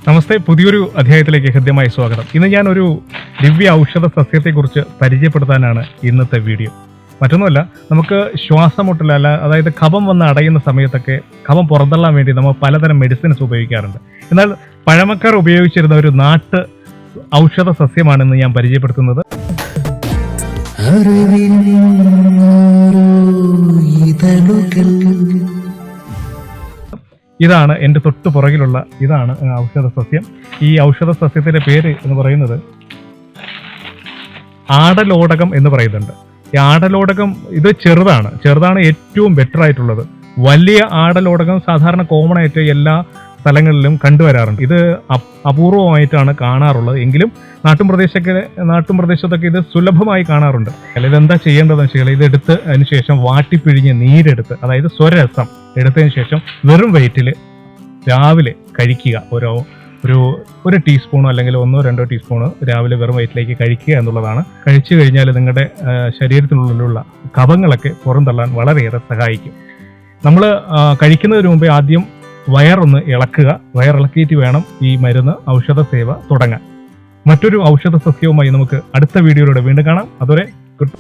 നമസ്തേ, പുതിയൊരു അധ്യായത്തിലേക്ക് ഹൃദ്യമായ സ്വാഗതം. ഇന്ന് ഞാൻ ഒരു ദിവ്യ ഔഷധ സസ്യത്തെക്കുറിച്ച് പരിചയപ്പെടുത്താനാണ് ഇന്നത്തെ വീഡിയോ. മറ്റൊന്നുമല്ല, നമുക്ക് ശ്വാസമുട്ടൽ അതായത് കഫം വന്ന് അടയുന്ന സമയത്തൊക്കെ കഫം പുറന്തള്ളാൻ വേണ്ടി നമ്മൾ പലതരം മെഡിസിൻസ് ഉപയോഗിക്കാറുണ്ട്. എന്നാൽ പഴമക്കാർ ഉപയോഗിച്ചിരുന്ന ഒരു നാട്ട് ഔഷധ സസ്യമാണെന്ന് ഞാൻ പരിചയപ്പെടുത്തുന്നത്. ഇതാണ് എൻ്റെ തൊട്ടു പുറകിലുള്ള ഇതാണ് ഔഷധ സസ്യം. ഈ ഔഷധ സസ്യത്തിന്റെ പേര് എന്ന് പറയുന്നത് ആടലോടകം എന്ന് പറയുന്നുണ്ട്. ഈ ആടലോടകം ഇത് ചെറുതാണ് ഏറ്റവും ബെറ്റർ ആയിട്ടുള്ളത്. വലിയ ആടലോടകം സാധാരണ കോമൺ ആയിട്ട് എല്ലാ സ്ഥലങ്ങളിലും കണ്ടുവരാറുണ്ട്. ഇത് അപൂർവമായിട്ടാണ് കാണാറുള്ളത്. എങ്കിലും നാട്ടുംപ്രദേശത്തൊക്കെ ഇത് സുലഭമായി കാണാറുണ്ട്. ഇതെന്താ ചെയ്യേണ്ടതെന്ന് വെച്ചാൽ ഇതെടുത്ത് അതിന് ശേഷം വാട്ടിപ്പിഴിഞ്ഞ് നീരെടുത്ത്, അതായത് സ്വരരസം എടുത്തതിന് ശേഷം വെറും വയറ്റിൽ രാവിലെ കഴിക്കുക. ഒരു ടീസ്പൂണോ അല്ലെങ്കിൽ 1-2 ടീസ്പൂണ് രാവിലെ വെറും വയറ്റിലേക്ക് കഴിക്കുക എന്നുള്ളതാണ്. കഴിച്ചു കഴിഞ്ഞാൽ നിങ്ങളുടെ ശരീരത്തിനുള്ളിലുള്ള കഫങ്ങളൊക്കെ പുറന്തള്ളാൻ വളരെയേറെ സഹായിക്കും. നമ്മൾ കഴിക്കുന്നതിന് മുമ്പേ ആദ്യം വയറൊന്ന് ഇളക്കുക. വയറിളക്കിയിട്ട് വേണം ഈ മരുന്ന് ഔഷധ സേവ തുടങ്ങാൻ. മറ്റൊരു ഔഷധ സസ്യവുമായി നമുക്ക് അടുത്ത വീഡിയോയിലൂടെ വീണ്ടും കാണാം. അതുവരെ ഗുഡ്.